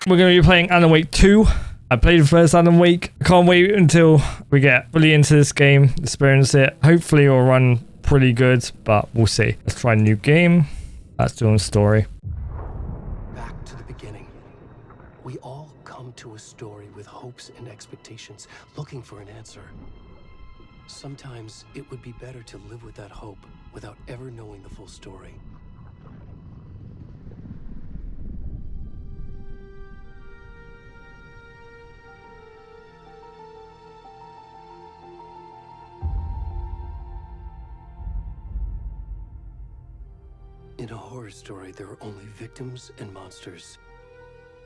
we're going to be playing Alan Wake 2. I played the first Alan Wake. I can't wait until we get fully into this game, experience it. Hopefully it'll run pretty good, but we'll see. Let's try a new game. That's doing story. Back to the beginning. We all come to a story with hopes and expectations, looking for an answer. Sometimes it would be better to live with that hope without ever knowing the full story. In a horror story, there are only victims and monsters.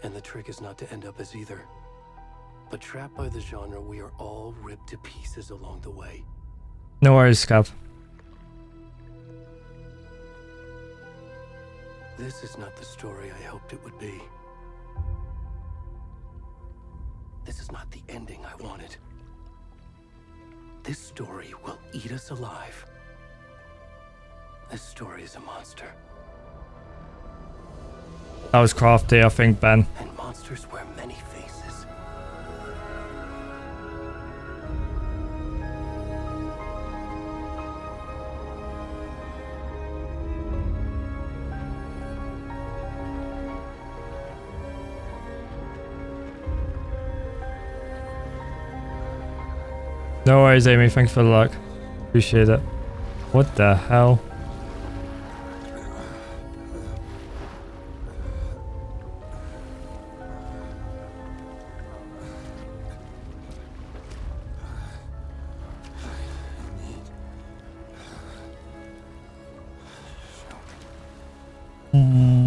And the trick is not to end up as either. But trapped by the genre, we are all ripped to pieces along the way. No worries, Scav. This is not the story I hoped it would be. This is not the ending I wanted. This story will eat us alive. This story is a monster. That was crafty, I think, Ben. And monsters wear many faces. No worries, Amy. Thanks for the luck. Appreciate it. What the hell?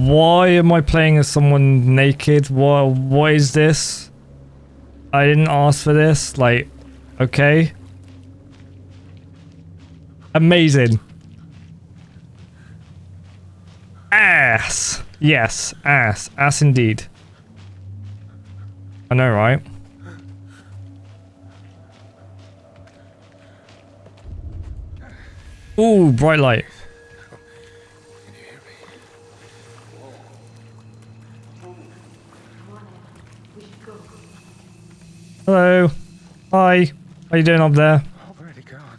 Why am I playing as someone naked? What is this? I didn't ask for this. Like, okay. Amazing. Ass. Yes, ass. Ass indeed. I know, right? Ooh, bright light. Hello. Hi. How you doing up there? Already gone.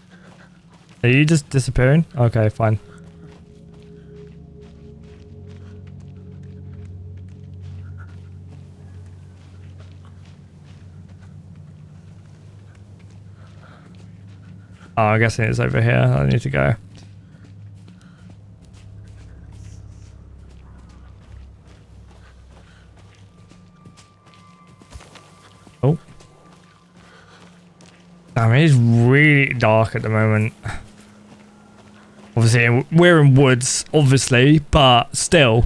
Are you just disappearing? Okay, fine. Oh, I'm guessing it's over here. I need to go. Oh. Damn, it is really dark at the moment. Obviously, we're in woods, obviously, but still.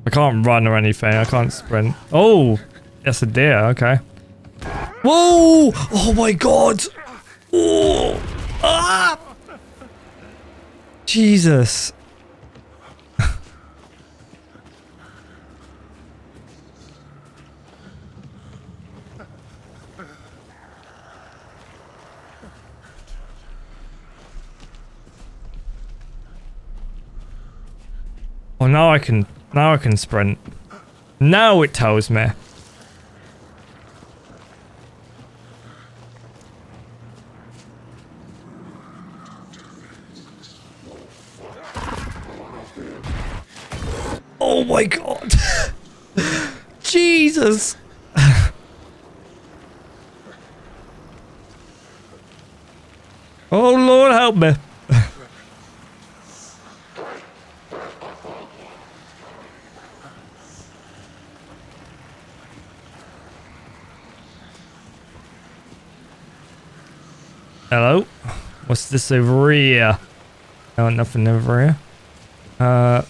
I can't run or anything. I can't sprint. Oh, that's a deer. Okay. Whoa! Oh my god! Oh! Ah! Jesus. Oh, now I can sprint. Now it tells me. Oh my god. Jesus. Oh Lord, help me. Hello? What's this over here? No, nothing over here. I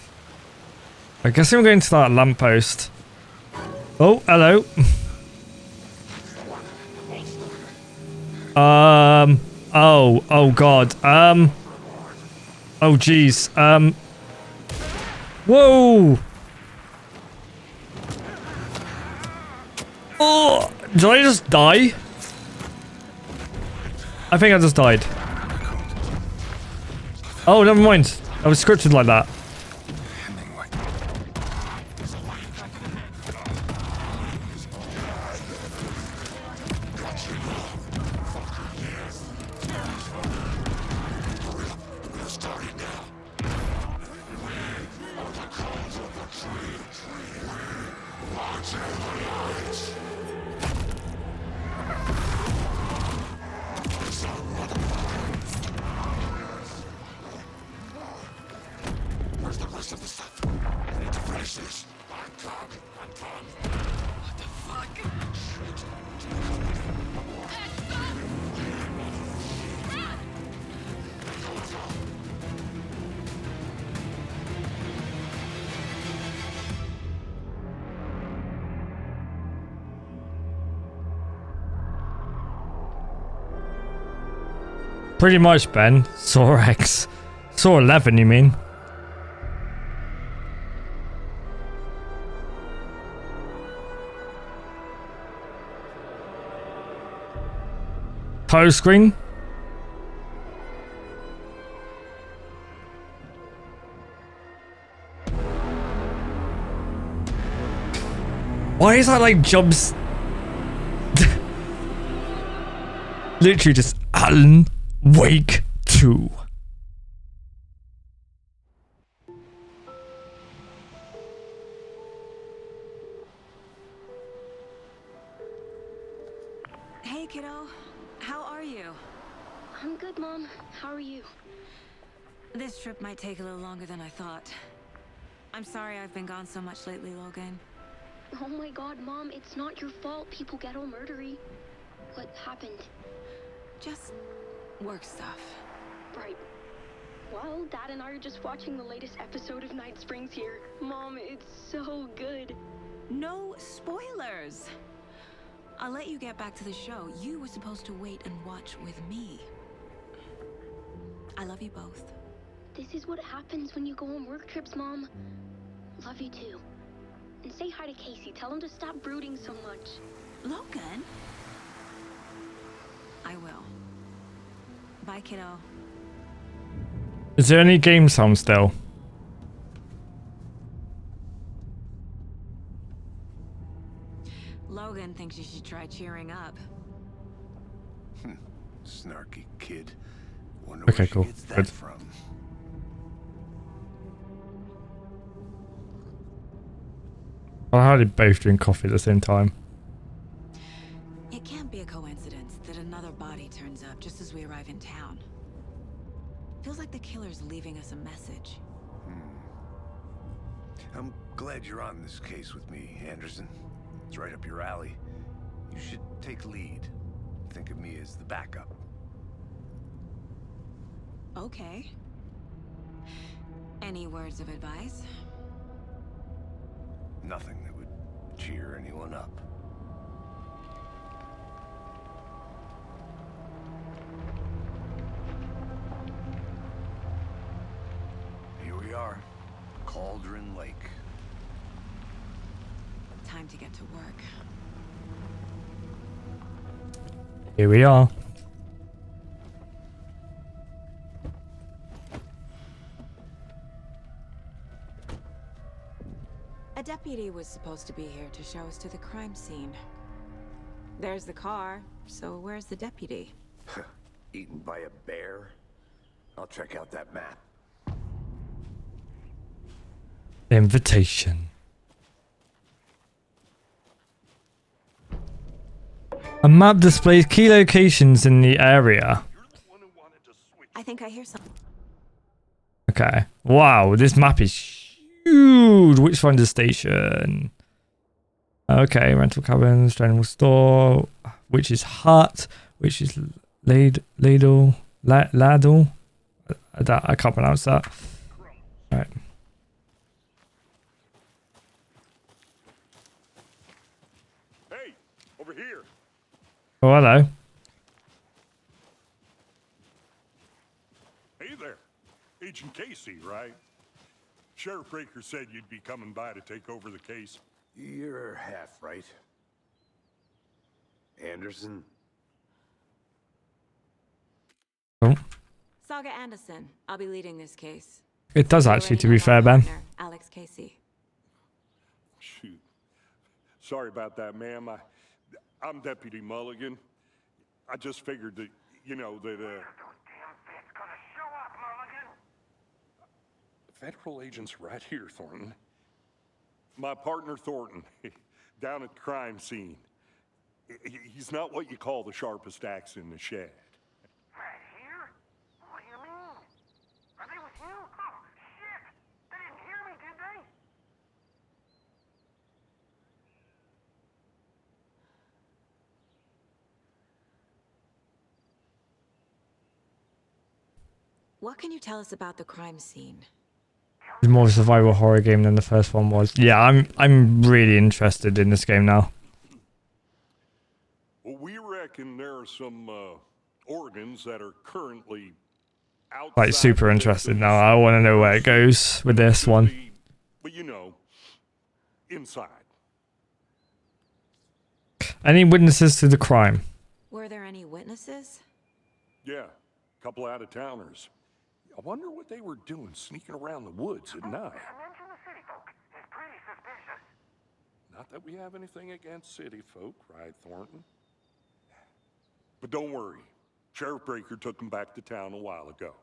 guess I'm going to that lamppost. Oh, hello. Oh god. Oh jeez. Whoa. Oh, did I just die? I think I just died. Oh, never mind. I was scripted like that. Pretty much, Ben. Saw X. Saw 11, you mean? Title screen? Why is that like jumps? Literally just Alan Wake 2. Hey kiddo, how are you? I'm good, Mom. How are you? This trip might take a little longer than I thought. I'm sorry I've been gone so much lately, Logan. Oh my god, Mom, it's not your fault people get all murdery. What happened? Just work stuff. Right. Well, Dad and I are just watching the latest episode of Night Springs here. Mom, it's so good. No spoilers! I'll let you get back to the show. You were supposed to wait and watch with me. I love you both. This is what happens when you go on work trips, Mom. Love you too. And say hi to Casey. Tell him to stop brooding so much. Logan? I will. Bye, kiddo. Is there any game sound still? Logan thinks you should try cheering up. Snarky kid. Wonder Okay, where cool. she gets that Good. from. I how they both drink coffee at the same time. It can't be a coincidence that another body turns up just as we arrive in town. Feels like the killer's leaving us a message. I'm glad you're on this case with me, Anderson. It's right up your alley. You should take lead. Think of me as the backup. Okay. Any words of advice? Nothing that would cheer anyone up. Here we are. Cauldron Lake. Time to get to work. Here we are. A deputy was supposed to be here to show us to the crime scene. There's the car, so where's the deputy? Eaten by a bear? I'll check out that map. Invitation. A map displays key locations in the area. I think I hear something. Okay. Wow, this map is huge. Which one's the station? Okay, rental cabins, general store, which is hut, which is ladle. I can't pronounce that. All right. Hey, over here. Oh, hello. Hey there. Agent Casey, right? Sheriff Raker said you'd be coming by to take over the case. You're half right. Anderson? Oh, Saga Anderson. I'll be leading this case. it does You actually, already to know be my fair, Ben. partner, Alex Casey. Shoot. Sorry about that, ma'am. I'm Deputy Mulligan. I just figured that, you know, that, Federal agents right here, Thornton. My partner, Thornton, down at the crime scene. He's not what you call the sharpest axe in the shed. Right here? What do you mean? Are they with you? Oh, shit! They didn't hear me, did they? What can you tell us about the crime scene? It's more of a survival horror game than the first one was. Yeah, I'm really interested in this game now. Well, we reckon there are some organs that are currently outside. Like super interested now. I want to know where it goes with this one. But you know, inside. Any witnesses to the crime? Were there any witnesses? Yeah, a couple out-of-towners. I wonder what they were doing sneaking around the woods at night. Mention the city folk. It's pretty suspicious. Not that we have anything against city folk, right, Thornton? But don't worry. Sheriff Breaker took them back to town a while ago.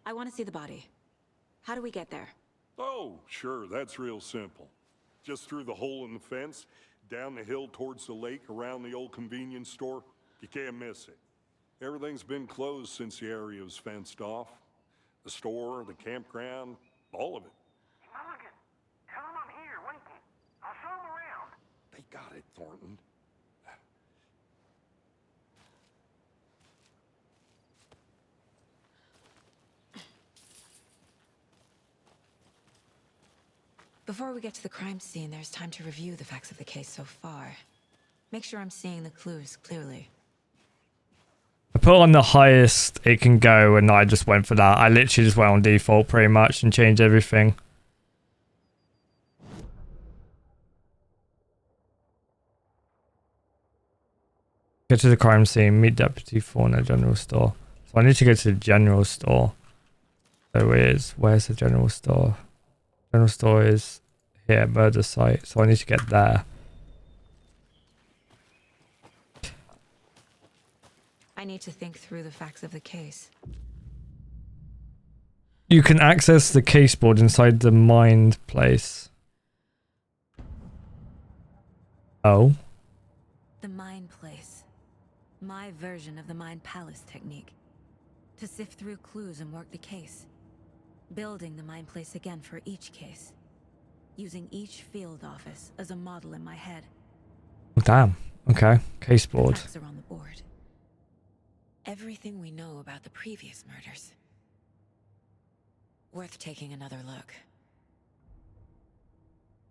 I want to see the body. How do we get there? Oh, sure, that's real simple. Just through the hole in the fence, down the hill towards the lake, around the old convenience store. You can't miss it. Everything's been closed since the area was fenced off. The store, the campground, all of it. Mulligan, tell him I'm here waiting. I'll show him around. They got it, Thornton. Before we get to the crime scene, there's time to review the facts of the case so far. Make sure I'm seeing the clues clearly. I put on the highest it can go and I just went for that. I literally just went on default pretty much and changed everything. Get to the crime scene, meet Deputy Fauna general store. So I need to go to the general store. So where's the general store? General store is here, murder site. So I need to get there. I need to think through the facts of the case. You can access the case board inside the mind place. Oh. The mind place. My version of the mind palace technique. To sift through clues and work the case. Building the mind place again for each case. Using each field office as a model in my head. Oh, damn. Okay. Case board. Facts are on the board. Everything we know about the previous murders. Worth taking another look.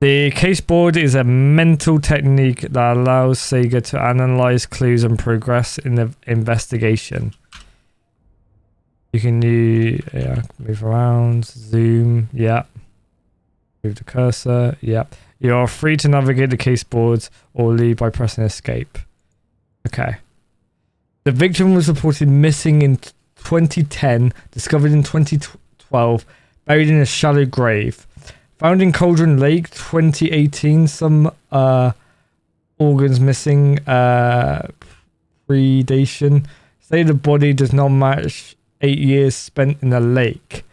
The case board is a mental technique that allows Sega to analyze clues and progress in the investigation. You can move around, zoom, move the cursor, You are free to navigate the case board or leave by pressing escape. Okay. The victim was reported missing in 2010, discovered in 2012, buried in a shallow grave. Found in Cauldron Lake, 2018, some organs missing, predation. State of the body does not match 8 years spent in the lake.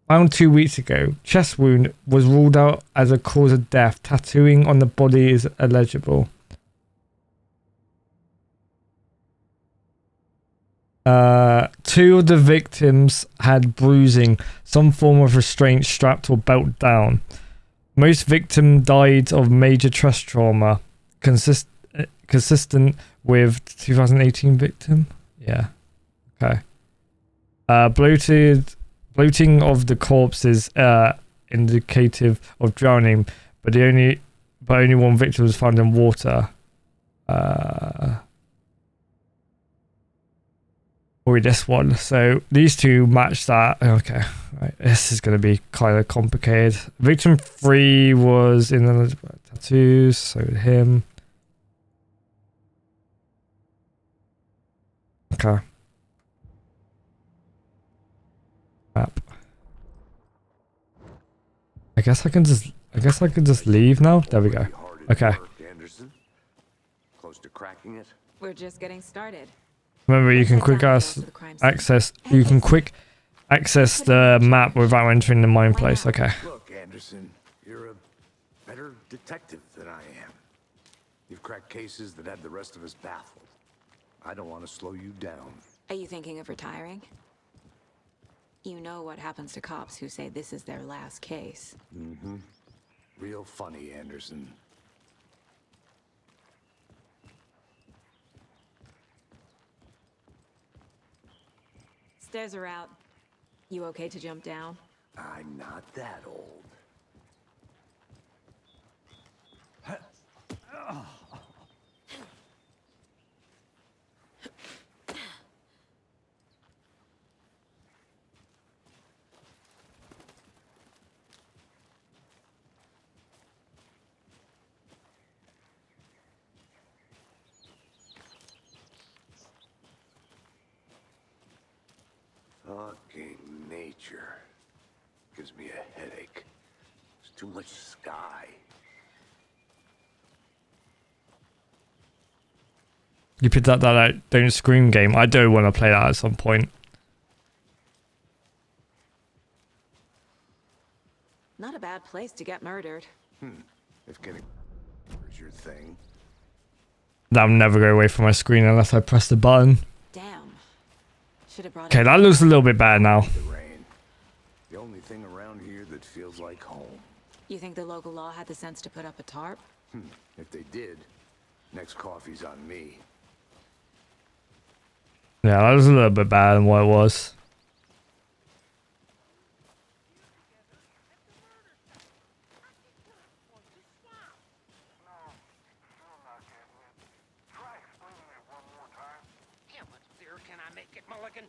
Found 2 weeks ago. Chest wound was ruled out as a cause of death. Tattooing on the body is illegible. Two of the victims had bruising, some form of restraint strapped or belt down. Most victims died of major stress trauma, consistent with 2018 victim. Yeah. Okay. Bloating of the corpse is indicative of drowning, but only one victim was found in water. Or this one. So these two match that. Okay, right. This is going to be kind of complicated. Victim 3 was in the tattoos. So him. Okay. Map. I guess I can just leave now. There we go. Okay. Anderson. Close to cracking it. We're just getting started. Remember, you can quick access. You can quick access the map without entering the mine place. Okay. Look, Anderson, you're a better detective than I am. You've cracked cases that had the rest of us baffled. I don't want to slow you down. Are you thinking of retiring? You know what happens to cops who say this is their last case. Mm-hmm. Real funny, Anderson. Stairs are out. You okay to jump down? I'm not that old. Fucking nature. Gives me a headache. There's too much sky. You picked up that Don't Scream game. I do want to play that at some point. Not a bad place to get murdered. If getting is your thing. That'll never go away from my screen unless I press the button. Damn. Should have brought Okay, that looks a little bit better now. The rain. The only thing around here that feels like home. You think the local law had the sense to put up a tarp? If they did, next coffee's on me. Yeah, that was a little bit better than what it was.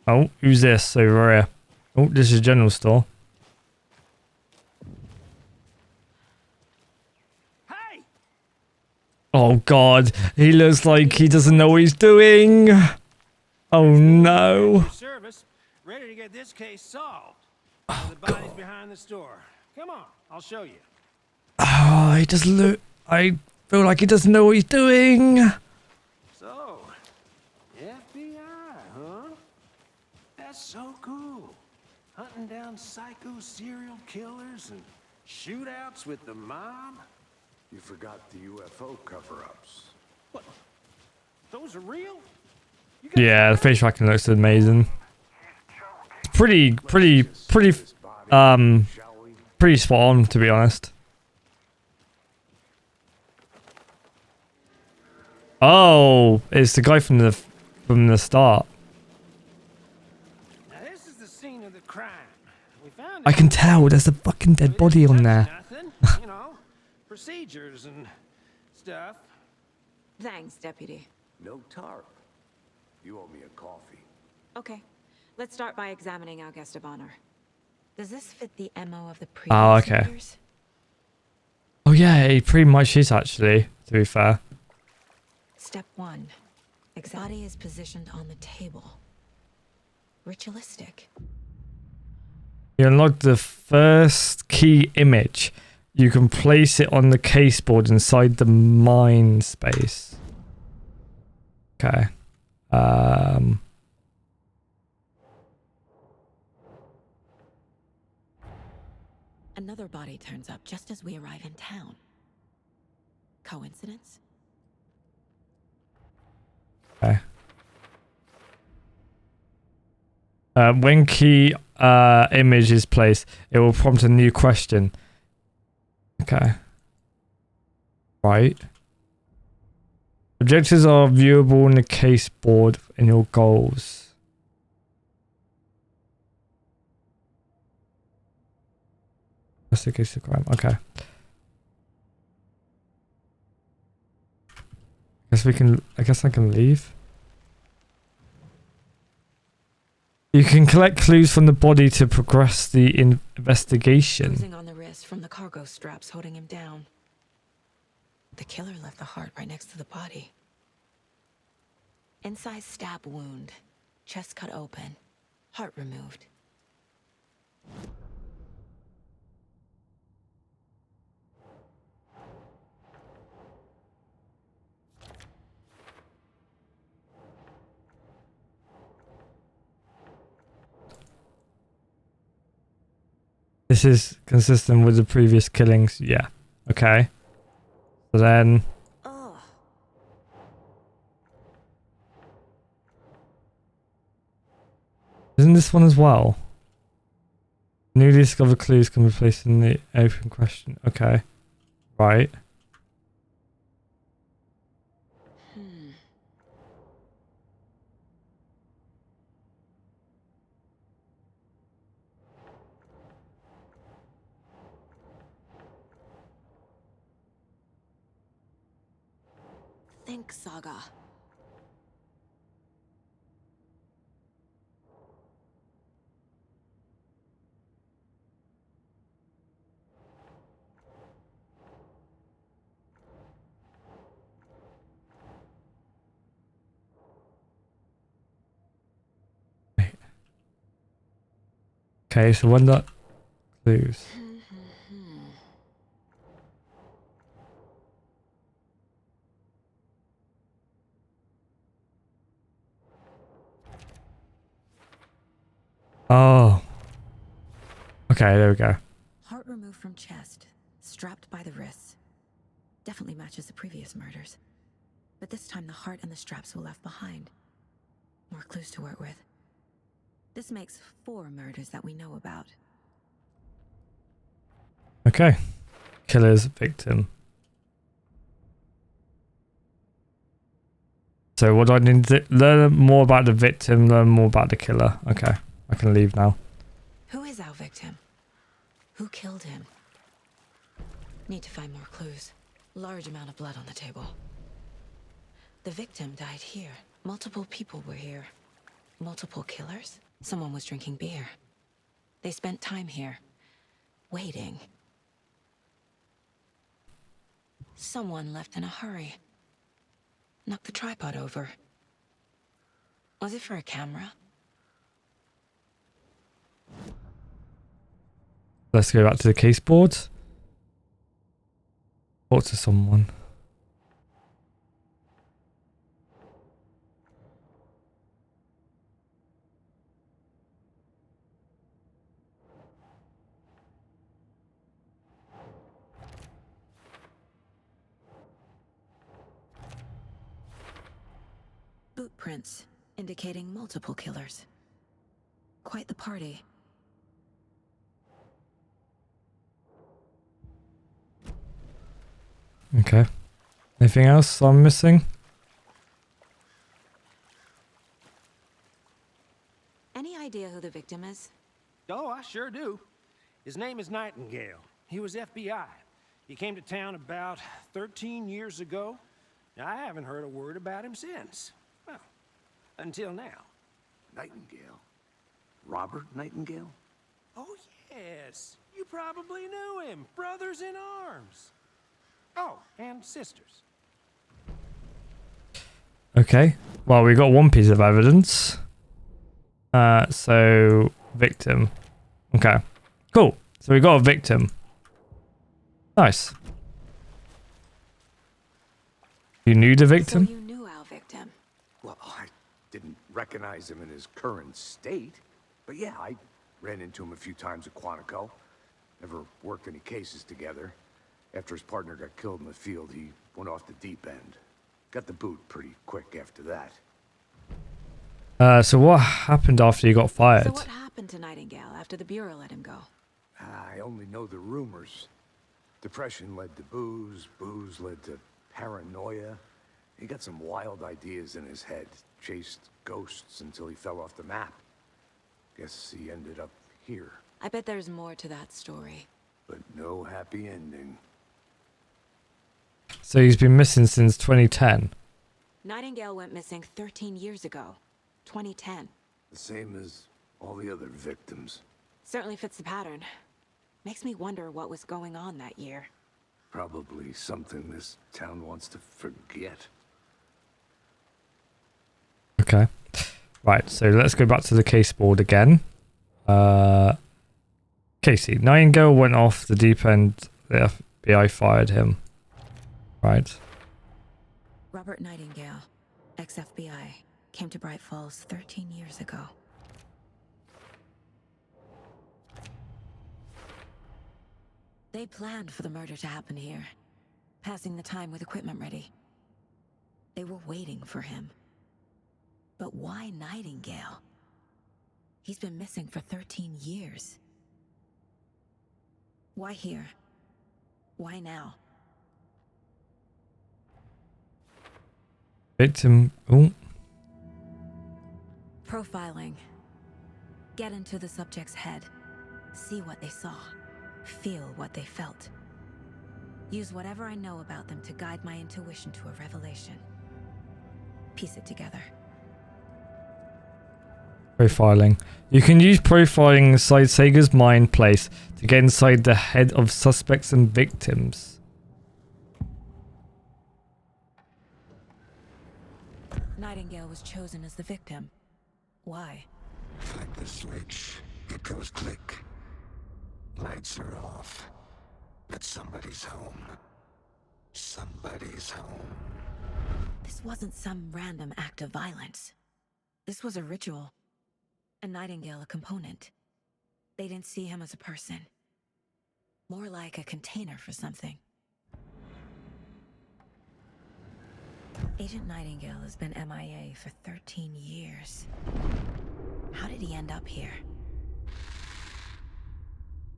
Oh, who's this over here? Oh, this is general store. Hey! Oh god, he looks like he doesn't know what he's doing. Oh no. Service, ready to get this case solved. The body's behind the store. Come on, I'll show you. Oh, he doesn't look. I feel like he doesn't know what he's doing. So, FBI, huh? That's so cool. Hunting down psycho serial killers and shootouts with the mob. You forgot the UFO cover-ups. What? Those are real? Yeah, the face tracking looks amazing. It's pretty spot on, to be honest. Oh, it's the guy from the start. Now this is the scene of the crime. We found I can tell there's a fucking dead body on there. Nothing, you know, procedures and stuff. Thanks, Deputy. No tarp. You owe me a coffee. Okay, let's start by examining our guest of honor. Does this fit the MO of the previous Oh, okay. murders? Oh yeah, he pretty much is actually, to be fair. Step 1. Body is positioned on the table. Ritualistic. You unlock the first key image. You can place it on the caseboard inside the mind space. Okay. Another body turns up just as we arrive in town. Coincidence? Okay. When key image is placed, it will prompt a new question. Okay. Right. Objectives are viewable on the case board in your goals. Investigate the crime. Okay. I guess I can leave. You can collect clues from the body to progress the investigation. Bruising on the wrist from the cargo straps holding him down. The killer left the heart right next to the body. Inside stab wound. Chest cut open. Heart removed. This is consistent with the previous killings. Yeah. Okay. So then... Ugh. Isn't this one as well? Newly discovered clues can be placed in the open question. Okay. Right. Think saga. Okay, so when that clues. Oh. Okay, there we go. Heart removed from chest, strapped by the wrists. Definitely matches the previous murders. But this time the heart and the straps were left behind. More clues to work with. This makes 4 murders that we know about. Okay. Killer's victim. So what do I need to learn more about the victim, learn more about the killer. Okay. I can leave now. Who is our victim? Who killed him? Need to find more clues. Large amount of blood on the table. The victim died here. Multiple people were here. Multiple killers? Someone was drinking beer. They spent time here. Waiting. Someone left in a hurry. Knocked the tripod over. Was it for a camera? Let's go back to the case board. Talk to someone. Boot prints, indicating multiple killers. Quite the party. Okay. Anything else I'm missing? Any idea who the victim is? Oh, I sure do. His name is Nightingale. He was FBI. He came to town about 13 years ago. I haven't heard a word about him since. Well, until now. Nightingale? Robert Nightingale? Oh, yes. You probably knew him. Brothers in arms. Oh, and sisters. Okay. Well, we got one piece of evidence. So victim. Okay. Cool. So we got a victim. Nice. You knew the victim? So you knew our victim. Well, I didn't recognize him in his current state. But yeah, I ran into him a few times at Quantico. Never worked any cases together. After his partner got killed in the field, he went off the deep end. Got the boot pretty quick after that. So what happened after you got fired? So what happened to Nightingale after the Bureau let him go? I only know the rumors. Depression led to booze, booze led to paranoia. He got some wild ideas in his head, chased ghosts until he fell off the map. Guess he ended up here, I bet there's more to that story. but no happy ending. So he's been missing since 2010. Nightingale went missing 13 years ago. 2010. The same as all the other victims. Certainly fits the pattern. Makes me wonder what was going on that year. Probably something this town wants to forget. Okay. Right, so let's go back to the case board again. Casey, Nightingale went off the deep end. The FBI fired him. Right. Robert Nightingale, ex-FBI, came to Bright Falls 13 years ago. They planned for the murder to happen here, passing the time with equipment ready. They were waiting for him. But why Nightingale? He's been missing for 13 years. Why here? Why now? Victim. Oh. Profiling. Get into the subject's head. See what they saw. Feel what they felt. Use whatever I know about them to guide my intuition to a revelation. Piece it together. Profiling. You can use profiling inside Sega's mind place to get inside the head of suspects and victims. Nightingale was chosen as the victim. Why? Flip the switch. It goes click. Lights are off. But somebody's home. Somebody's home. This wasn't some random act of violence. This was a ritual. A Nightingale a component. They didn't see him as a person. More like a container for something. Agent Nightingale has been MIA for 13 years. How did he end up here?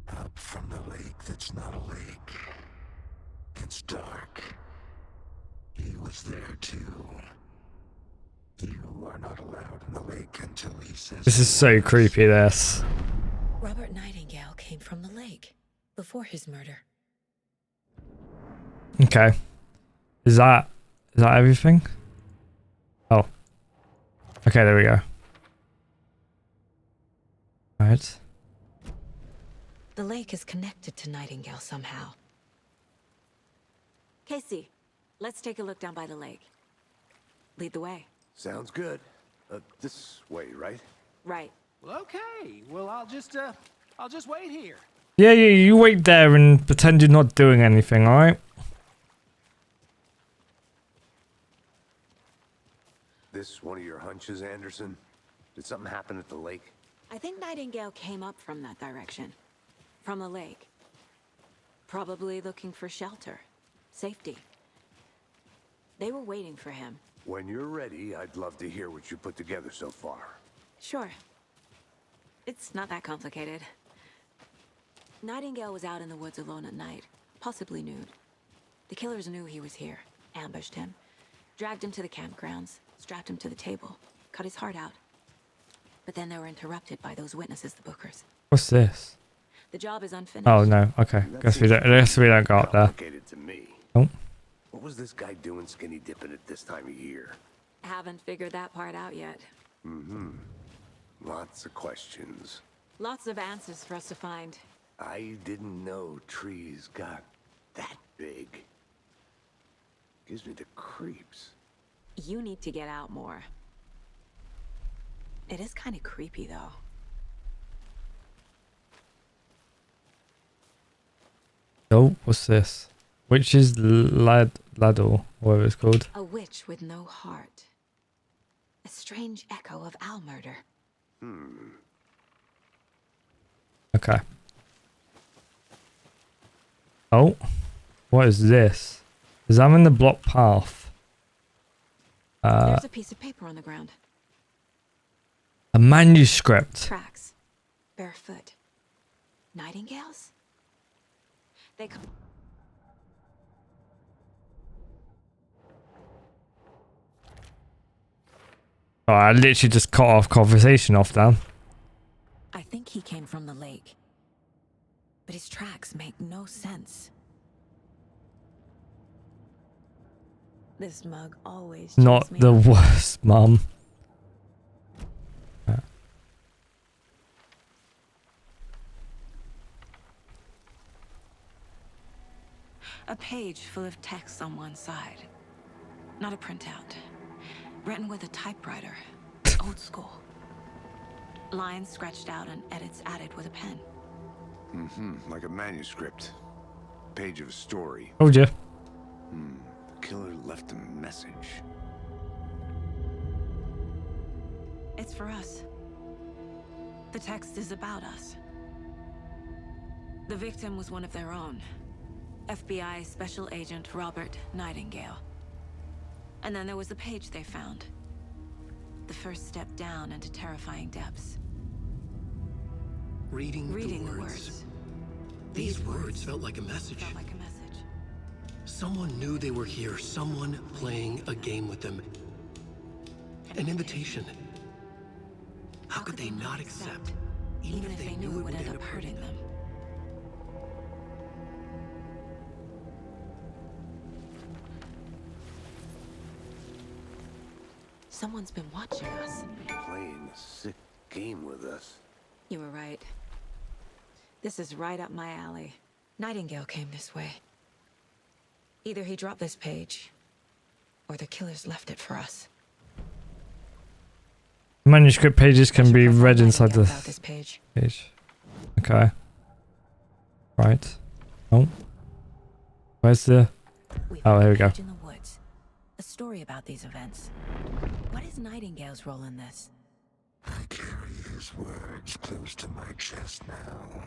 Up from the lake that's not a lake. It's dark. He was there too. You are not allowed in the lake until he says... This is so creepy, this. Robert Nightingale came from the lake before his murder. Okay. Is that everything? Oh. Okay, there we go. Alright. The lake is connected to Nightingale somehow. Casey, let's take a look down by the lake. Lead the way. Sounds good. This way, right? Right. Well, okay. Well, I'll just wait here. Yeah, you wait there and pretend you're not doing anything, alright? This one of your hunches, Anderson? Did something happen at the lake? I think Nightingale came up from that direction. From the lake. Probably looking for shelter. Safety. They were waiting for him. When you're ready, I'd love to hear what you put together so far. Sure. It's not that complicated. Nightingale was out in the woods alone at night, possibly nude. The killers knew he was here, ambushed him, dragged him to the campgrounds, strapped him to the table, cut his heart out. But then they were interrupted by those witnesses, the Bookers. What's this? The job is unfinished. Oh no, okay. Guess we don't go up there. Complicated to me. Oh. What was this guy doing skinny dipping at this time of year? Haven't figured that part out yet. Lots of questions. Lots of answers for us to find. I didn't know trees got that big. Gives me the creeps. You need to get out more. It is kind of creepy, though. Oh, what's this? Witch's Ladle, whatever it's called. A witch with no heart. A strange echo of owl murder. Okay. Oh, what is this? Examine the block path. There's a piece of paper on the ground. A manuscript. Tracks. Barefoot. Nightingales? They come... Oh, I literally just cut off conversation off then. I think he came from the lake. But his tracks make no sense. This mug always cheers Not me the up. worst, Mum. A page full of text on one side. Not a printout. Written with a typewriter. Old school. Lines scratched out and edits added with a pen. Like a manuscript. Page of a story. Told you. The killer left a message. It's for us. The text is about us. The victim was one of their own. FBI Special Agent Robert Nightingale. And then there was the page they found. The first step down into terrifying depths. Reading Reading the words. These words felt like a message. Felt like a message. Someone knew they were here, someone playing a game with them. An invitation. How could they not accept, even if they knew it would end up hurting them? Someone's been watching us. Playing a sick game with us. You were right. This is right up my alley. Nightingale came this way. Either he dropped this page, or the killers left it for us. Manuscript pages can be read inside the about this page. page. Okay. Right. Oh. Where's the... We've Oh, got here a we go. page in the woods. A story about these events. What is Nightingale's role in this? I carry his words close to my chest now.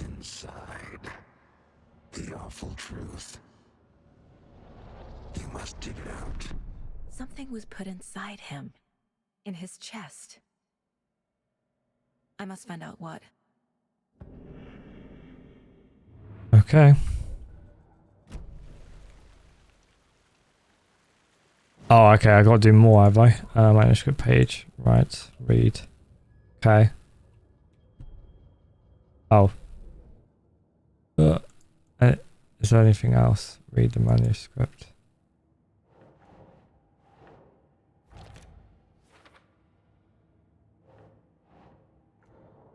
Inside, the awful truth. You must dig it out. Something was put inside him. In his chest. I must find out what. Okay. Oh, okay. I gotta do more, have I? Manuscript page. Right. Read. Okay. Oh. Is there anything else? Read the manuscript.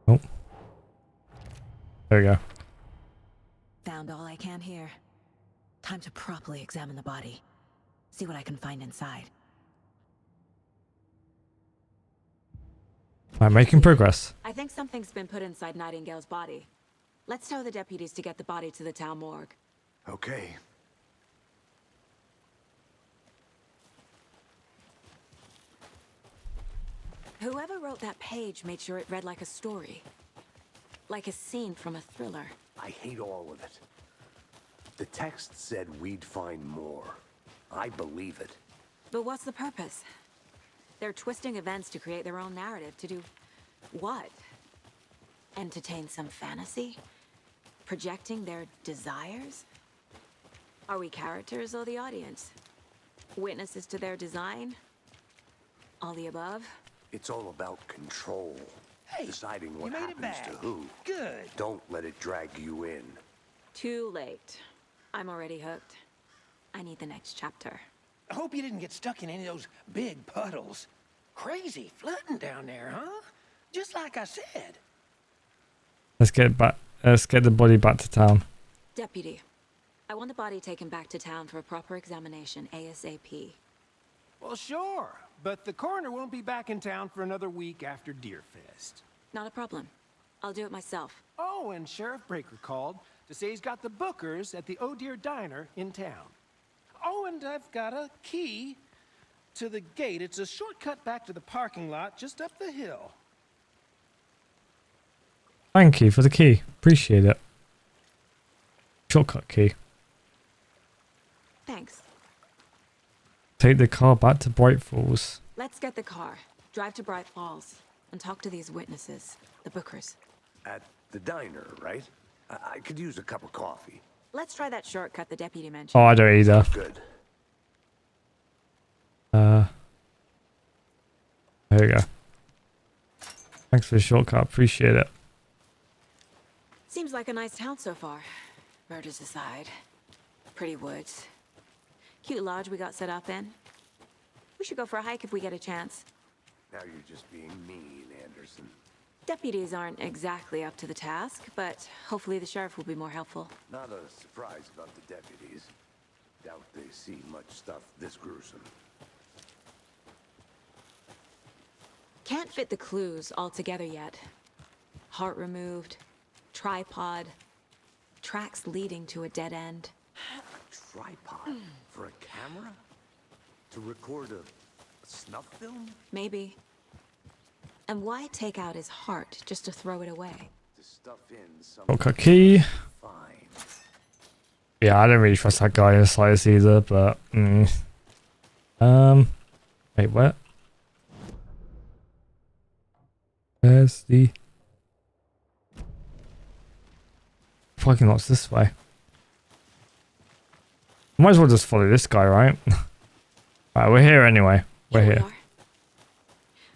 Oh. There we go. Found all I can here. Time to properly examine the body. See what I can find inside. I'm making progress. I think something's been put inside Nightingale's body. Let's tell the deputies to get the body to the town morgue. Okay. Whoever wrote that page made sure it read like a story. Like a scene from a thriller. I hate all of it. The text said we'd find more. I believe it. But what's the purpose? They're twisting events to create their own narrative. To do what? Entertain some fantasy? Projecting their desires? Are we characters or the audience? Witnesses to their design? All the above? It's all about control. Hey, deciding what you made it happens back. to who. Good. Don't let it drag you in. Too late. I'm already hooked. I need the next chapter. I hope you didn't get stuck in any of those big puddles. Crazy flooding down there, huh? Just like I said. Let's get back. Let's get the body back to town. Deputy, I want the body taken back to town for a proper examination ASAP. Well, sure. But the coroner won't be back in town for another week after Deerfest. Not a problem. I'll do it myself. Oh, and Sheriff Breaker called to say he's got the bookers at the Oh Dear Diner in town. Oh, and I've got a key to the gate. It's a shortcut back to the parking lot just up the hill. Thank you for the key. Appreciate it. Shortcut key. Thanks. Take the car back to Bright Falls. Let's get the car, drive to Bright Falls, and talk to these witnesses, the bookers. At the diner, right? I could use a cup of coffee. Let's try that shortcut the deputy mentioned. Oh, I don't either. Good. There we go. Thanks for the shortcut. Appreciate it. Seems like a nice town so far. Murders aside. Pretty woods. Cute lodge we got set up in. We should go for a hike if we get a chance. Now you're just being mean, Anderson. Deputies aren't exactly up to the task, but hopefully the sheriff will be more helpful. Not a surprise about the deputies. Doubt they see much stuff this gruesome. Can't fit the clues all together yet. Heart removed, tripod, tracks leading to a dead end. A tripod for a camera? To record a snuff film? Maybe. And why take out his heart just to throw it away? To stuff in some Shortcut key. fine. Yeah, I don't really trust that guy in the slightest either, but... Wait, what? Where's the... Parking lot's this way. Might as well just follow this guy, right? Alright, we're here anyway. We're here. We are.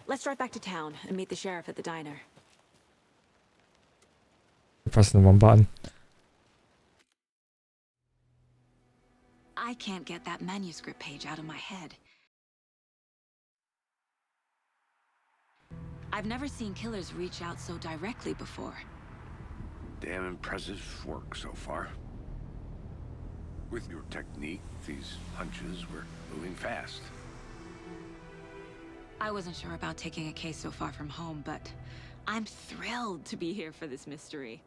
Let's drive back to town and meet the sheriff at the diner. Pressing the one button. I can't get that manuscript page out of my head. I've never seen killers reach out so directly before. Damn impressive work so far. With your technique, these hunches were moving fast. I wasn't sure about taking a case so far from home, but I'm thrilled to be here for this mystery.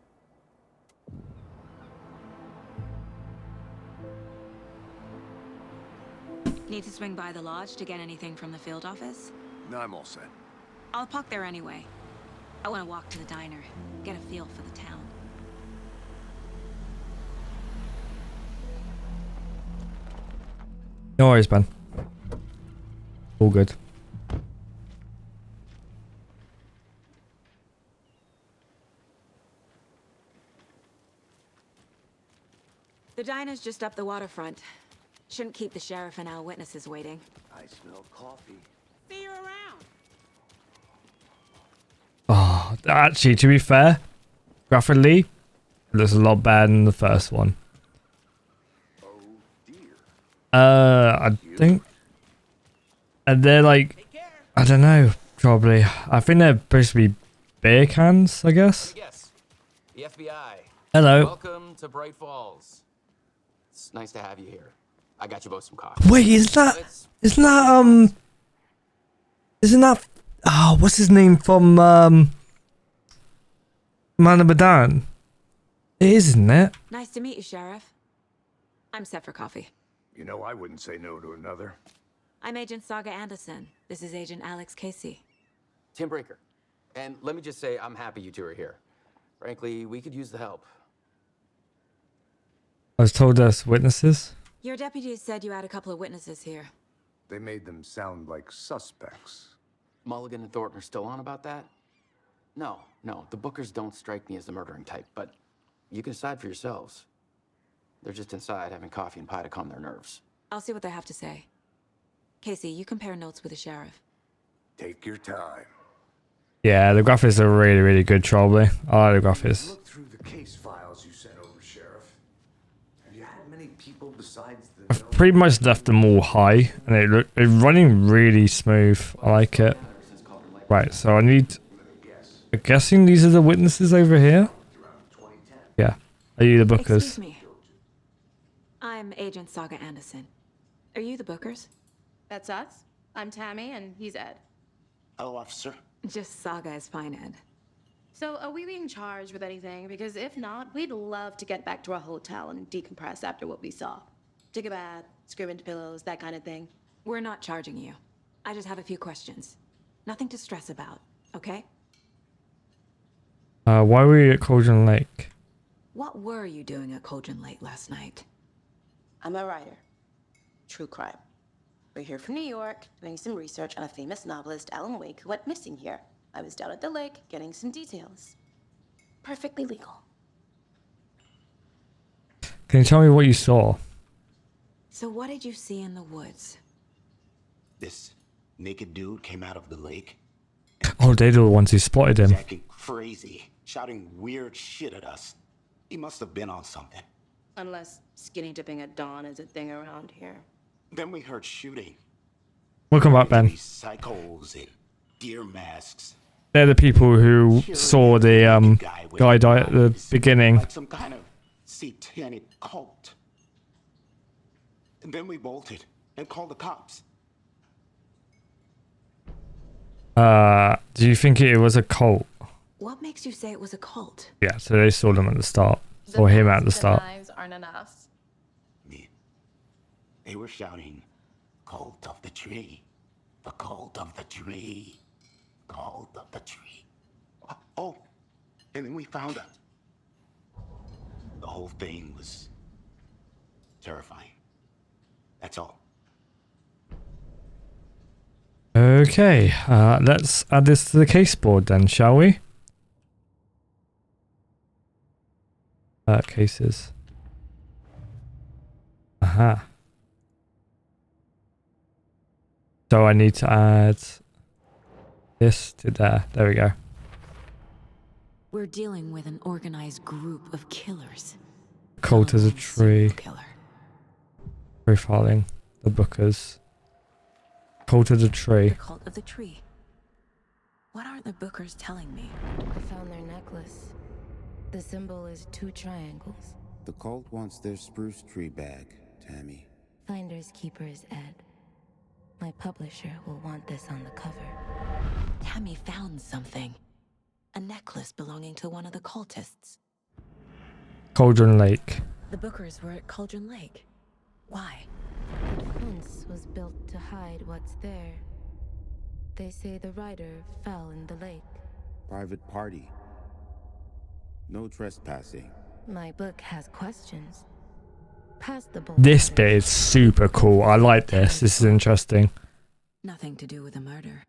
Need to swing by the lodge to get anything from the field office? No, I'm all set. I'll park there anyway. I want to walk to the diner, get a feel for the town. No worries, man. All good. The diner's just up the waterfront. Shouldn't keep the sheriff and our witnesses waiting. I smell coffee. See you around. Oh, actually, to be fair, graphically, it looks a lot better than the first one. Oh dear. I think, and they're like, I don't know, probably. I think they're supposed to be beer cans, I guess. Yes, the FBI. Hello. Welcome to Bright Falls. It's nice to have you here. I got you both some coffee. Wait, isn't that, oh, what's his name from, Man of Medan? It is, isn't it? Nice to meet you, Sheriff. I'm set for coffee. You know, I wouldn't say no to another. I'm Agent Saga Anderson. This is Agent Alex Casey. Tim Breaker. And let me just say, I'm happy you two are here. Frankly, we could use the help. I was told there's witnesses. Your deputies said you had a couple of witnesses here. They made them sound like suspects. Mulligan and Thornton are still on about that? No, the Bookers don't strike me as the murdering type, but you can decide for yourselves. They're just inside having coffee and pie to calm their nerves. I'll see what they have to say. Casey, you compare notes with the sheriff. Take your time. Yeah, the graphics are really, really good, probably. I like the graphics. Look through the case files you sent over, Sheriff. Have you had many people besides the... I've pretty much left them all high, and it's running really smooth. I like it. Right, so I need... I'm guessing these are the witnesses over here? Yeah. Are you the Bookers? Excuse me. I'm Agent Saga Anderson. Are you the Bookers? That's us. I'm Tammy, and he's Ed. Hello, officer. Just Saga is fine, Ed. So, are we being charged with anything? Because if not, we'd love to get back to our hotel and decompress after what we saw. Take a bath, scream into pillows, that kind of thing. We're not charging you. I just have a few questions. Nothing to stress about, okay? Why were you at Cauldron Lake? What were you doing at Cauldron Lake last night? I'm a writer. True crime. We're here from New York, doing some research on a famous novelist, Alan Wake, who went missing here. I was down at the lake, getting some details. Perfectly legal. Can you tell me what you saw? So what did you see in the woods? This naked dude came out of the lake. Oh, they're the ones who spotted him. He's acting crazy, shouting weird shit at us. He must have been on something. Unless skinny dipping at dawn is a thing around here. Then we heard shooting. Welcome back, Ben. These psychos in deer masks. They're the people who saw the guy die at the beginning. Like some kind of satanic cult. And then we bolted and called the cops. Do you think it was a cult? What makes you say it was a cult? Yeah, so they saw them at the start. Saw him at the start. Knives aren't enough. They were shouting, "Cult of the tree, the cult of the tree, cult of the tree." Oh, and then we found her. The whole thing was terrifying. That's all. Okay, let's add this to the case board then, shall we? Cases. Aha. So I need to add this to there. There we go. We're dealing with an organized group of killers. Cult as a tree. Killer. Profiling the Bookers. Cult of the tree. The cult of the tree. What are the Bookers telling me? I found their necklace. The symbol is 2 triangles. The cult wants their spruce tree back, Tammy. Finders keepers, Ed. My publisher will want this on the cover. Tammy found something. A necklace belonging to one of the cultists. Cauldron Lake. The Bookers were at Cauldron Lake. Why? The fence was built to hide what's there. They say the writer fell in the lake. Private party. No trespassing. My book has questions. Past the This bit is super cool. I like this. This is interesting. Nothing to do with the murder.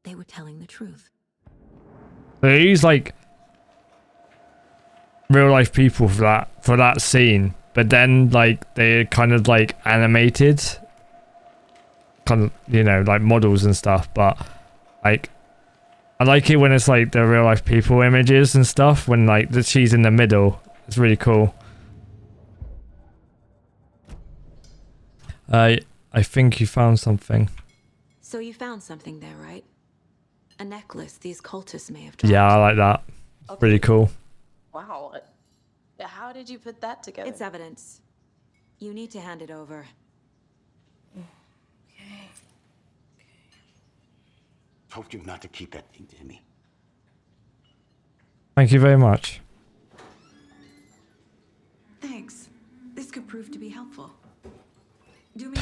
They were telling the truth. They use like real life people for that scene, but then like they kind of like animated, kind of, you know, like models and stuff. But like I like it when it's like the real life people images and stuff. When like she's in the middle, it's really cool. I think you found something. So you found something there, right? A necklace these cultists may have dropped. Yeah, I like that. It's pretty cool. Wow. How did you put that together? It's evidence. You need to hand it over. Told you not to keep that thing to me. Thank you very much. Thanks. This could prove to be helpful. Do me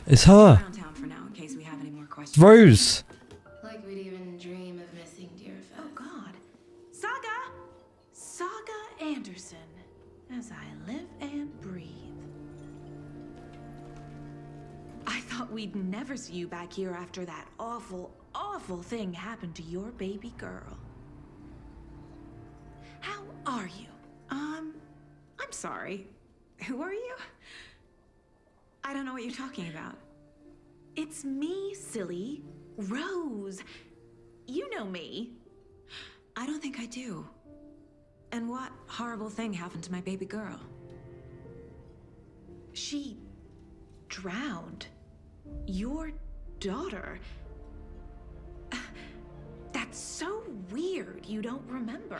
It's her. around town for now in case we have any more questions. Rose. Like we'd even dream of missing Deerfest. Oh God. Saga Anderson. As I live and breathe. I thought we'd never see you back here after that awful, awful thing happened to your baby girl. How are you? I'm sorry. Who are you? I don't know what you're talking about. It's me, silly. Rose. You know me. I don't think I do. And what horrible thing happened to my baby girl? She drowned. Your daughter. That's so weird you don't remember.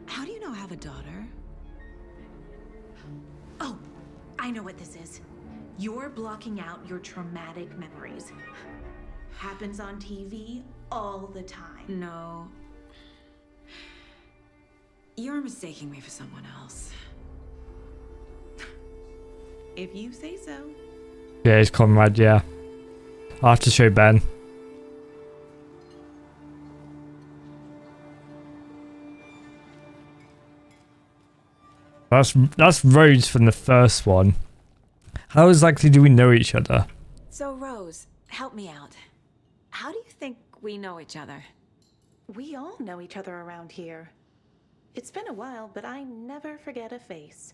How do you know I have a daughter? Oh, I know what this is. You're blocking out your traumatic memories. Happens on TV all the time. No. You're mistaking me for someone else. If you say so. Yeah, he's comrade, yeah. I'll have to show Ben. That's Rose from the first one. How exactly do we know each other? So, Rose, help me out. How do you think we know each other? We all know each other around here. It's been a while, but I never forget a face.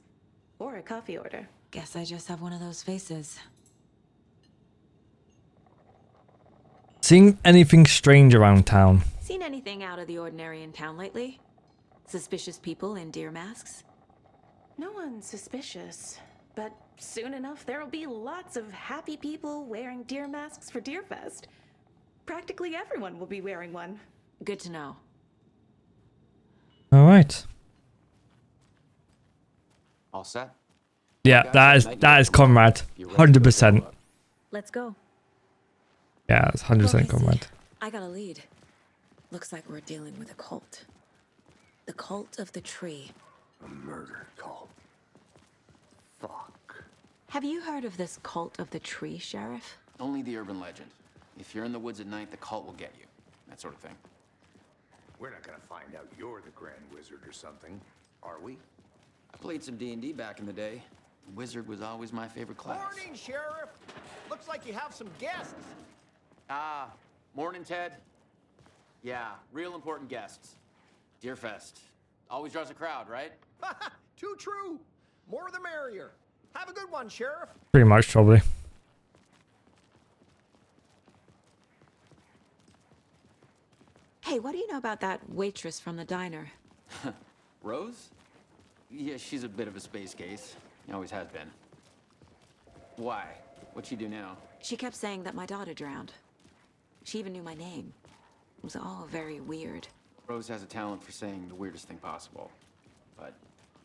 Or a coffee order. Guess I just have one of those faces. Seeing anything strange around town? Seen anything out of the ordinary in town lately? Suspicious people in deer masks? No one's suspicious. But soon enough, there'll be lots of happy people wearing deer masks for Deerfest. Practically everyone will be wearing one. Good to know. All right. All set? Yeah, that is comrade. 100%. Let's go. Yeah, it's 100% comrade. I got a lead. Looks like we're dealing with a cult. The cult of the tree. A murder cult. Fuck. Have you heard of this cult of the tree, Sheriff? Only the urban legend. If you're in the woods at night, the cult will get you. That sort of thing. We're not gonna find out you're the Grand Wizard or something, are we? I played some D&D back in the day. Wizard was always my favorite class. Morning, Sheriff. Looks like you have some guests. Ah, morning, Ted. Yeah, real important guests. Deerfest. Always draws a crowd, right? Too true. More the merrier. Have a good one, Sheriff. Pretty much, probably. Hey, what do you know about that waitress from the diner? Rose? Yeah, she's a bit of a space case. Always has been. Why? What'd she do now? She kept saying that my daughter drowned. She even knew my name. It was all very weird. Rose has a talent for saying the weirdest thing possible. But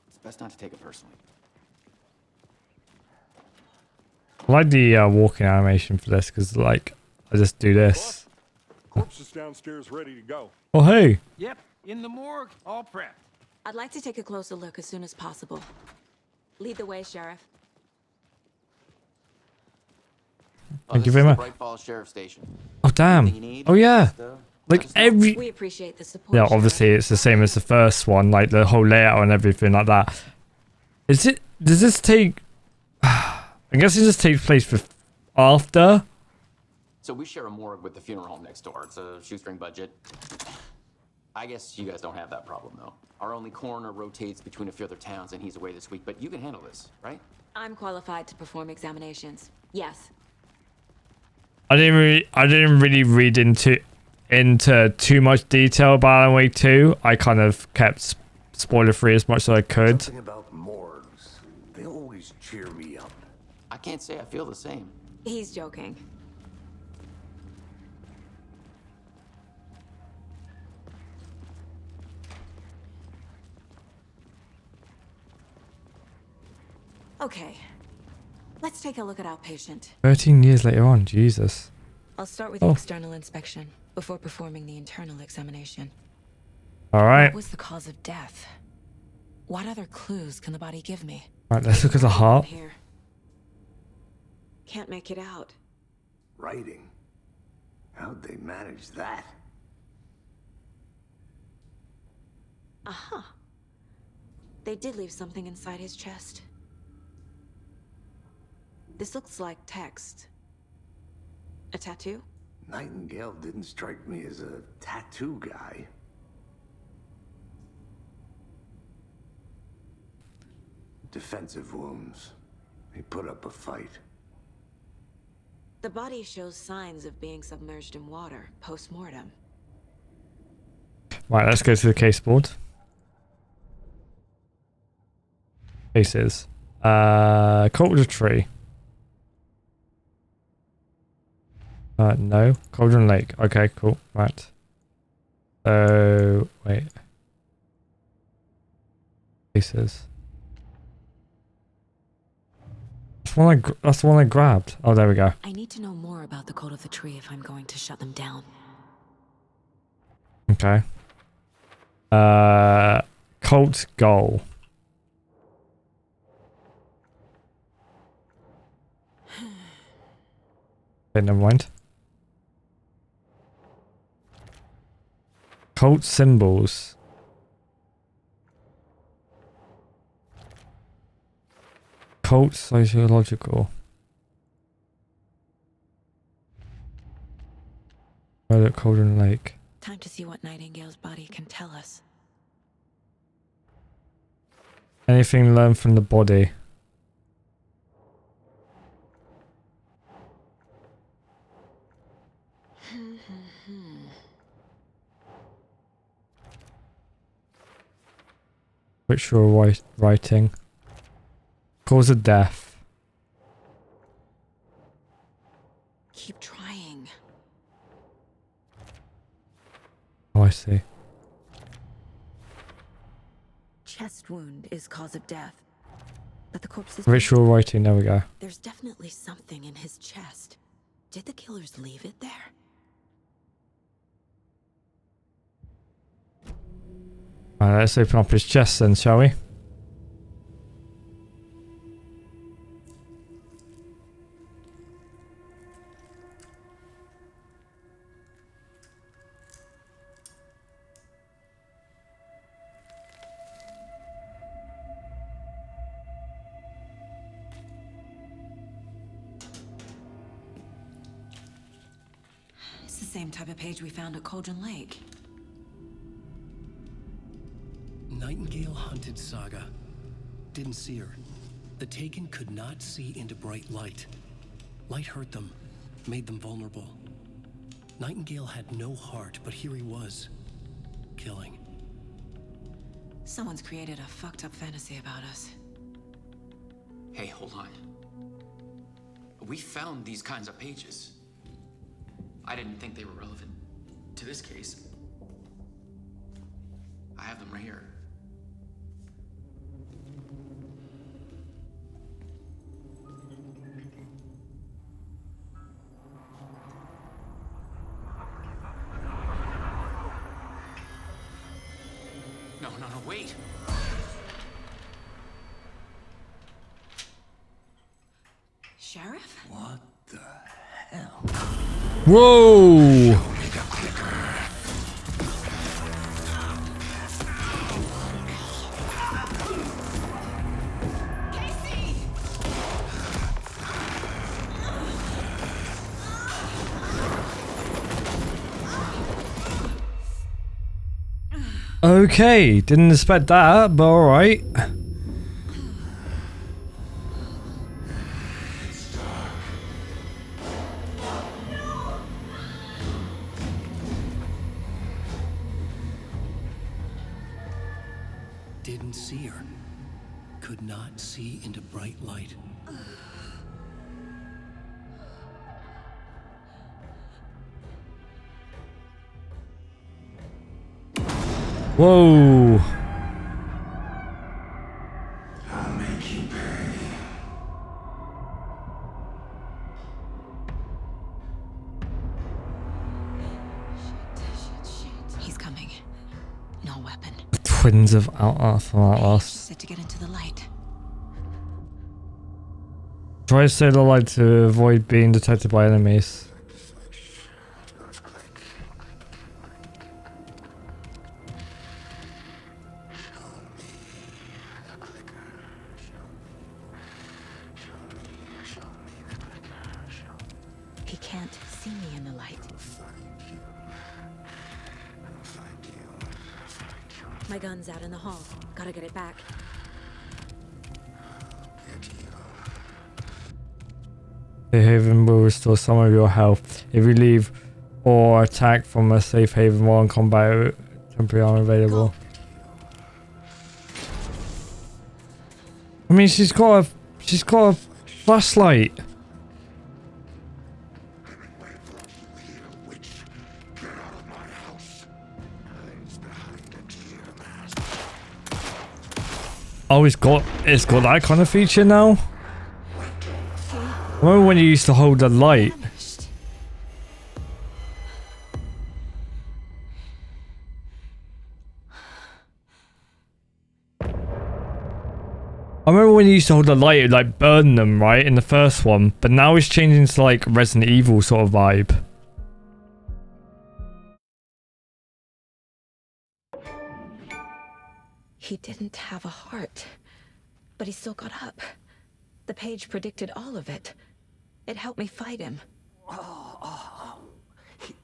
it's best not to take it personally. I like the walking animation for this because, like, I just do this. Corpse is downstairs ready to go. Oh, hey. Yep, in the morgue, all prepped. I'd like to take a closer look as soon as possible. Lead the way, Sheriff. Thank you very much. Bright Falls Sheriff Station. Oh, damn. Oh, yeah. Like, every... We appreciate the support. Yeah, obviously, it's the same as the first one. Like, the whole layout and everything like that. Is it... Does this take... I guess it just takes place after... So we share a morgue with the funeral home next door. It's a shoestring budget. I guess you guys don't have that problem, though. Our only coroner rotates between a few other towns, and he's away this week. But you can handle this, right? I'm qualified to perform examinations. Yes. I didn't really read into too much detail about Alan Wake 2. I kind of kept spoiler free as much as I could. Something about morgues. They always cheer me up. I can't say I feel the same. He's joking. Okay, let's take a look at our patient. 13 years later on, Jesus. I'll start with the external inspection before performing the internal examination. All right. What was the cause of death? What other clues can the body give me? All right, let's look at the heart. Here. Can't make it out. Writing? How'd they manage that? Aha. They did leave something inside his chest. This looks like text. A tattoo? Nightingale didn't strike me as a tattoo guy. Defensive wounds. He put up a fight. The body shows signs of being submerged in water post-mortem. Right, let's go to the case board. Cases. Caldera tree. No. Cauldron Lake. Okay, cool. Right. So, wait. Cases. That's the one I grabbed. Oh, there we go. I need to know more about the code of the tree if I'm going to shut them down. Okay. Cult goal. Okay, never mind. Cult symbols. Cult sociological. Right at Cauldron Lake. Time to see what Nightingale's body can tell us. Anything learned from the body? Ritual writing. Cause of death. Keep trying. Oh, I see. Chest wound is cause of death. But the corpse is... Ritual writing, there we go. There's definitely something in his chest. Did the killers leave it there? Alright, let's open up his chest then, shall we? It's the same type of page we found at Cauldron Lake. Nightingale hunted Saga. Didn't see her. The Taken could not see into bright light. Light hurt them, made them vulnerable. Nightingale had no heart, but here he was, killing. Someone's created a fucked up fantasy about us. Hey, hold on. We found these kinds of pages. I didn't think they were relevant to this case. I have them right here. No, wait. Sheriff? What the hell? Whoa! Okay, didn't expect that, but alright. Didn't see her. Could not see into bright light. Whoa. I'll make you pay. He's coming. No weapon. Twins of Outlast from Outlast. Set to get into the light. Try to stay the light to avoid being detected by enemies. He can't see me in the light. My gun's out in the hall. Gotta get it back. The haven will restore some of your health. If you leave or attack from a safe haven while in combat, temporary armor available. I mean, she's got a flashlight. Oh, it's got that kind of feature now. I remember when you used to hold the light. I remember when you used to hold the light, it like burn them, right, in the first one, but now it's changing to like Resident Evil sort of vibe. He didn't have a heart, but he still got up. The page predicted all of it. It helped me fight him.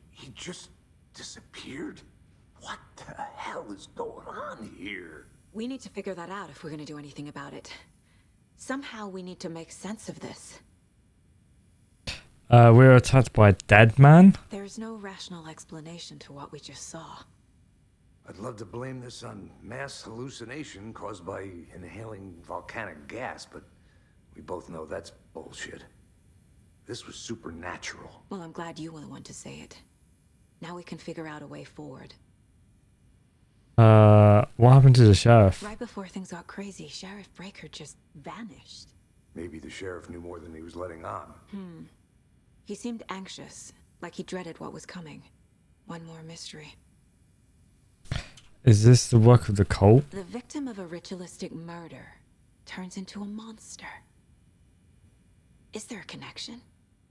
He just disappeared? What the hell is going on here? We need to figure that out if we're gonna do anything about it. Somehow we need to make sense of this. We're attacked by a dead man? There's no rational explanation to what we just saw. I'd love to blame this on mass hallucination caused by inhaling volcanic gas, but we both know that's bullshit. This was supernatural. Well, I'm glad you were the one to say it. Now we can figure out a way forward. What happened to the sheriff? Right before things got crazy, Sheriff Breaker just vanished. Maybe the sheriff knew more than he was letting on. He seemed anxious, like he dreaded what was coming. One more mystery. Is this the work of the cult? The victim of a ritualistic murder turns into a monster. Is there a connection?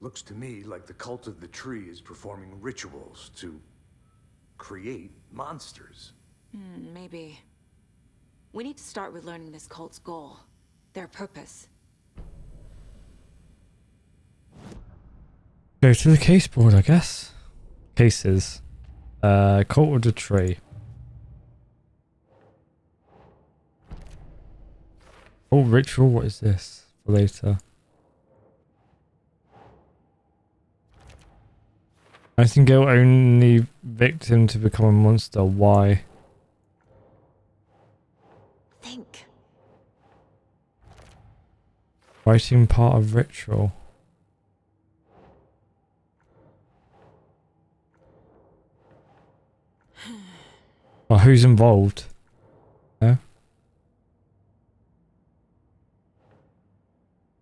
Looks to me like the cult of the tree is performing rituals to create monsters. Maybe. We need to start with learning this cult's goal, their purpose. Go to the case board, I guess. Cases. Cult of the tree. Oh, ritual, what is this? For later. Nightingale only victim to become a monster. Why? Think. Writing part of ritual. Well, who's involved? Yeah.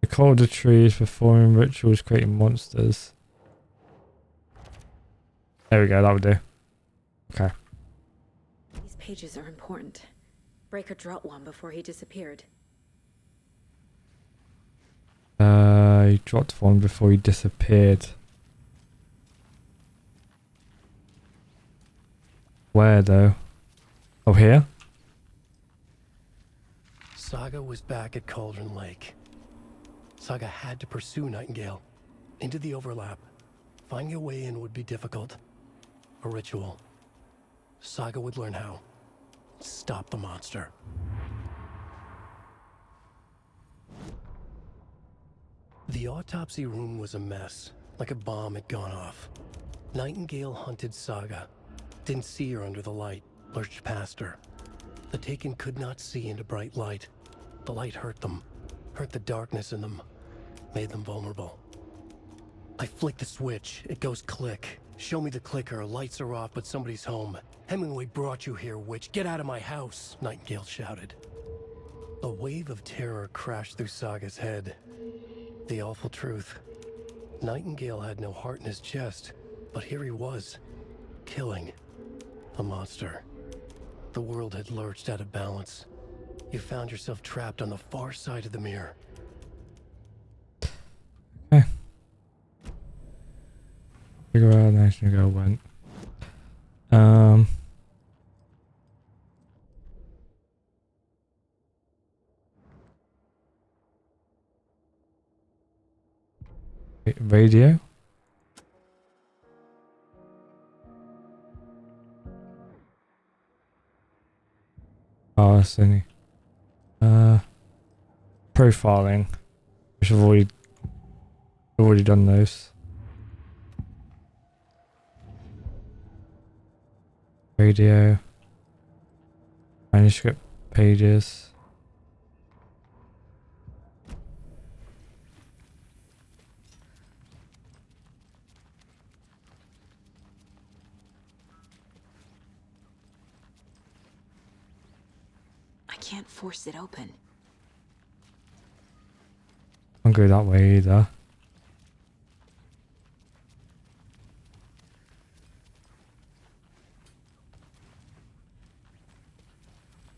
The cult of the tree is performing rituals creating monsters. There we go, that would do. Okay. These pages are important. Breaker dropped one before he disappeared. He dropped one before he disappeared. Where though? Oh, here? Saga was back at Cauldron Lake. Saga had to pursue Nightingale into the overlap. Finding a way in would be difficult. A ritual. Saga would learn how. Stop the monster. The autopsy room was a mess, like a bomb had gone off. Nightingale hunted Saga. Didn't see her under the light, lurched past her. The Taken could not see into bright light. The light hurt them, hurt the darkness in them, made them vulnerable. I flick the switch, it goes click. Show me the clicker, lights are off, but somebody's home. Hemingway brought you here, witch. Get out of my house, Nightingale shouted. A wave of terror crashed through Saga's head. The awful truth. Nightingale had no heart in his chest, but here he was, killing a monster. The world had lurched out of balance. You found yourself trapped on the far side of the mirror. Okay. Figure out Nightingale went. Radio. Oh, that's any. Profiling. Which I've already done those. Radio. Manuscript pages. I can't force it open. Can't go that way either.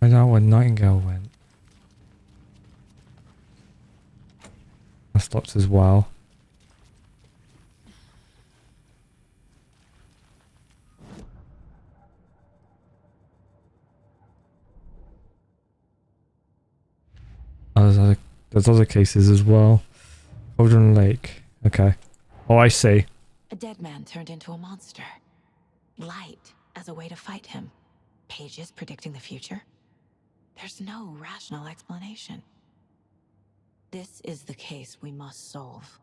I don't know where Nightingale went. That's locked as well. Oh, there's other cases as well. Cauldron Lake. Okay. Oh, I see. A dead man turned into a monster. Light as a way to fight him. Pages predicting the future. There's no rational explanation. This is the case we must solve.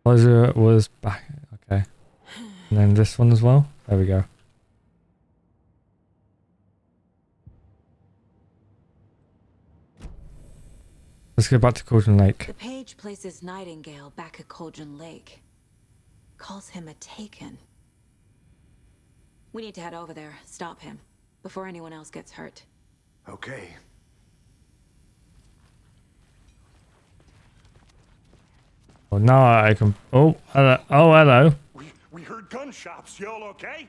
Pleasure was back. Okay. And then this one as well. There we go. Let's go back to Cauldron Lake. The page places Nightingale back at Cauldron Lake. Calls him a Taken. We need to head over there, stop him, before anyone else gets hurt. Okay. Well, now I can. Oh, hello. Oh, hello. We heard gunshots. Y'all okay?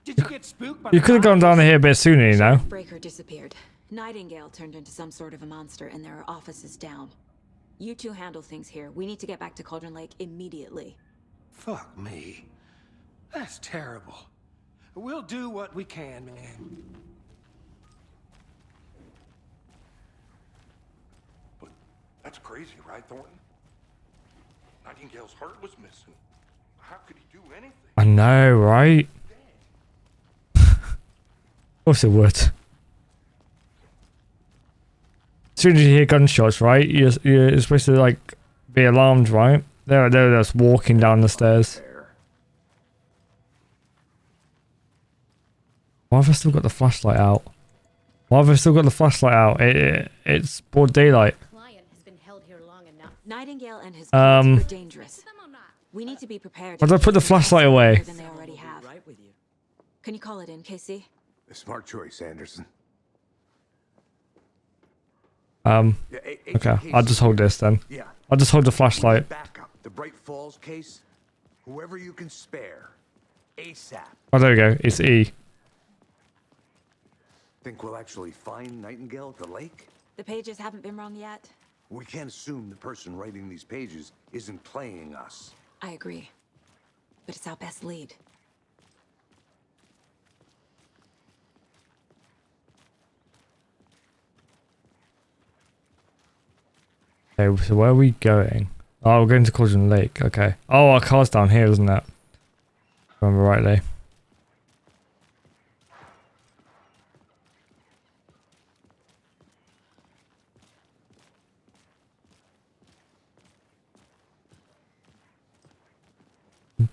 Did you get spooked by You the could have gone down here a bit sooner, you know. Breaker disappeared. Nightingale turned into some sort of a monster, and there are offices down. You two handle things here. We need to get back to Cauldron Lake immediately. Fuck me. That's terrible. We'll do what we can, man. But that's crazy, right, Thornton? Nightingale's heart was missing. How could he do anything? I know, right? Of course it would. As soon as you hear gunshots, right? You're supposed to like be alarmed, right? They're just walking down the stairs. Why have I still got the flashlight out? Why have I still got the flashlight out? It's broad daylight. Nightingale and his clients are dangerous. We need to be prepared. Why did I put the flashlight away? Than they already have. Can you call it in, Casey? A smart choice, Anderson. Okay, I'll just hold this then. Yeah. I'll just hold the flashlight. Backup. Bright Falls case? Whoever you can spare. ASAP. Oh, there we go. It's E. Think we'll actually find Nightingale at the lake? The pages haven't been wrong yet. We can't assume the person writing these pages isn't playing us. I agree. But it's our best lead. Okay, so where are we going? Oh, we're going to Cauldron Lake. Okay. Oh, our car's down here, isn't it? If I remember rightly.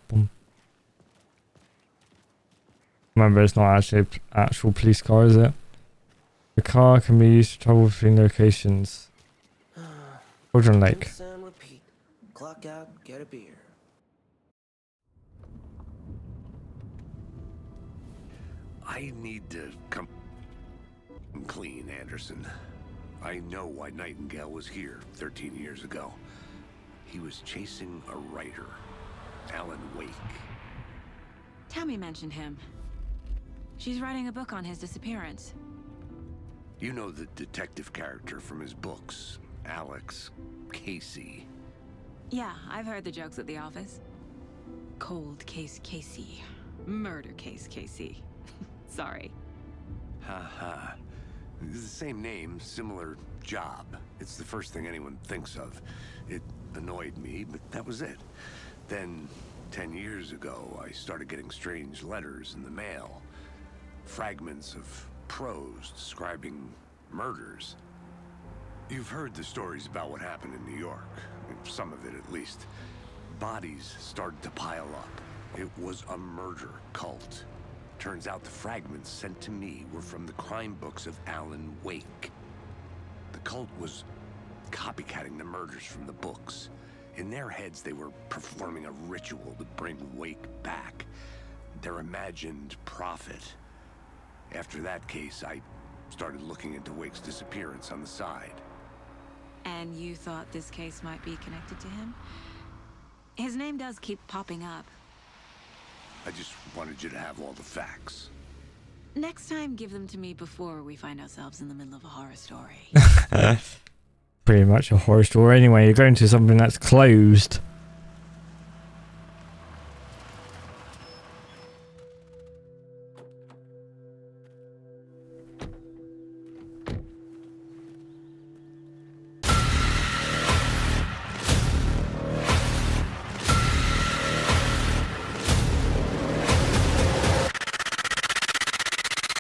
Boom. Remember, it's not actually an actual police car, is it? The car can be used to travel between locations. Cauldron Lake. Rinse and repeat. Clock out, get a beer. I need to come clean, Anderson. I know why Nightingale was here 13 years ago. He was chasing a writer, Alan Wake. Tammy mentioned him. She's writing a book on his disappearance. You know the detective character from his books, Alex Casey. Yeah, I've heard the jokes at the office. Cold case Casey. Murder case Casey. Sorry. Ha. It's the same name, similar job. It's the first thing anyone thinks of. It annoyed me, but that was it. Then, 10 years ago, I started getting strange letters in the mail. Fragments of prose describing murders. You've heard the stories about what happened in New York. Some of it, at least. Bodies started to pile up. It was a murder cult. Turns out the fragments sent to me were from the crime books of Alan Wake. The cult was copycatting the murders from the books. In their heads, they were performing a ritual to bring Wake back. Their imagined prophet. After that case, I started looking into Wake's disappearance on the side. And you thought this case might be connected to him? His name does keep popping up. I just wanted you to have all the facts. Next time, give them to me before we find ourselves in the middle of a horror story. Pretty much a horror story anyway. You're going to something that's closed.